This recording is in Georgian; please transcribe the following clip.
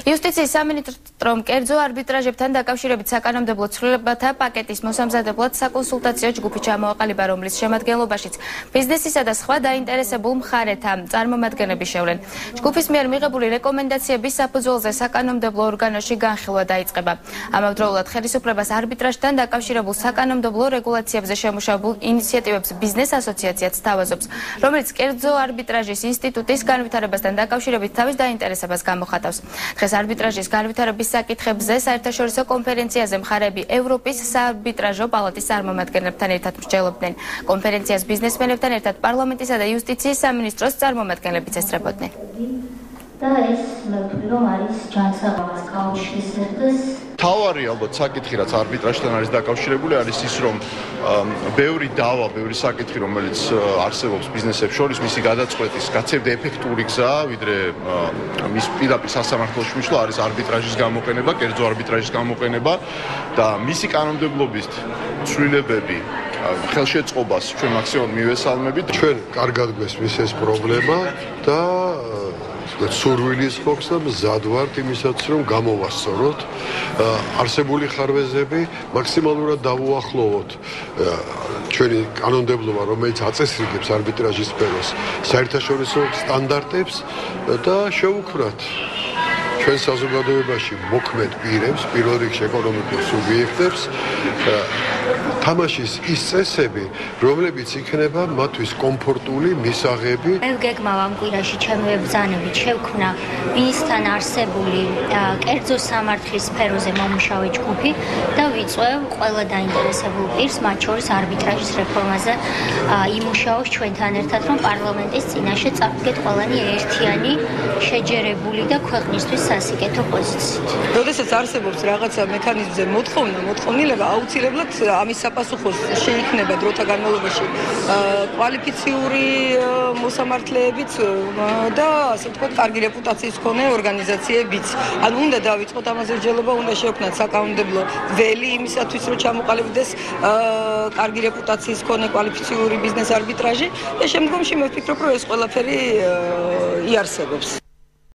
იუსტიციის სამინისტრომ კერძო არბიტრაჟებთან დაკავშირებით საკანონმდებლო ცვლილებათა პაკეტის მოსამზადებლად საკონსულტაციო ჯგუფი ჩამოაყალიბა, რომლის შემადგენლობაშიც ბიზნესისა და სხვა დაინტერესებულ მხარეთა წარმომადგენლები შევლენ. ჯგუფის მიერ მიღებული რეკომენდაციების საფუძველზე საკანონმდებლო ორგანოში განხილვა დაიწყება. ამავდროულად ხელისუფლებას არბიტრაჟთან დაკავშირებულ საკანონმდებლო რეგულაციებზე შემუშავებულ ინიციატივებს ბიზნეს ასოციაციაც თავაზობს, რომელიც კერძო არბიტრაჟის ინსტიტუტის განვითარებასთან დაკავშირებით თავის დაინტერესებას გამოხატავს. დღეს არბიტრაჟის განვითარების საკითხებზე საერთაშორისო კონფერენციაზე მხარეები ევროპის საარბიტრაჟო პალატის წარმომადგენლებთან ერთად მსჯელობდნენ. კონფერენციას ბიზნესმენებთან ერთად პარლამენტისა და იუსტიციის სამინისტროს წარმომადგენლებიც ესწრებოდნენ. და ეს მე ვთვლი, რომ არის ჯანსაღმას გაუშვისებდეს. თავარი ალბათ საკითხი, რაც არბიტრაჟთან არის დაკავშირებული, არის ის, რომ ბევრი დავა, ბევრი საკითხი, რომელიც არსებობს ბიზნესებს შორის, მისი გადაწყვეტის გაცემდა ეფექტური გზა, ვიდრე მის პირდაპირ სასამართლოში მისვლა არის არბიტრაჟის გამოყენება, კერძო არბიტრაჟის გამოყენება და მისი კანონმდებლობის ცვლილებები ხელშეწყობას ჩვენ მაქსიმალურად მივესალმებით. ჩვენ კარგად გვესმის ეს პრობლემა და სურვილის ხოქს და მზად ვართ იმისაც, რომ გამოვასწოროთ არსებული ხარვეზები, მაქსიმალურად დავუახლოვოთ ჩვენი კანონმდებლობა, რომელიც აწესრიგებს არბიტრაჟის სფეროს, საერთაშორისო სტანდარტებს და შევუქმნათ ჩვენ საზოგადოებაში მოქმედ პირებს, პირველ რიგში ეკონომიკურ სუბიექტებს, თამაშის ის წესები, რომლებიც იქნება მათთვის კომფორტული, მისაღები. მე ვგეგმავ ამ კვირაში ჩემი ვებრძანებით შევქმნა მისთან არსებული კერძო სამართლის სფეროზე მომუშავე ჯგუფი და ვიწვევ ყველა დაინტერესებულ პირს, მათ შორის არბიტრაჟის რეფორმაზე იმუშაოს ჩვენთან ერთად, რომ პარლამენტის წინაშე წავდგეთ ყველანი ერთიანი, შეჯერებული და ქვეყნისთვის სასიკეთო პოზიციით. როდესაც არსებობს რაღაცა მექანიზმზე მოთხოვნილება, აუცილებლად ამის საპასუხოს შეიქმნება დროთა განმავლობაში კვალიფიციური მოსამართლეებიც და ასე ვთქვათ, კარგი რეპუტაციის მქონე ორგანიზაციებიც. ანუ უნდა დავიწყოთ ამაზე მსჯელობა, უნდა შევქმნათ საკანონმდებლო ველი იმისათვის, რომ ჩამოყალიბდეს კარგი რეპუტაციის მქონე კვალიფიციური ბიზნეს არბიტრაჟი და შემდგომში მე ვფიქრობ, რომ ეს ყველაფერი იარსებობს.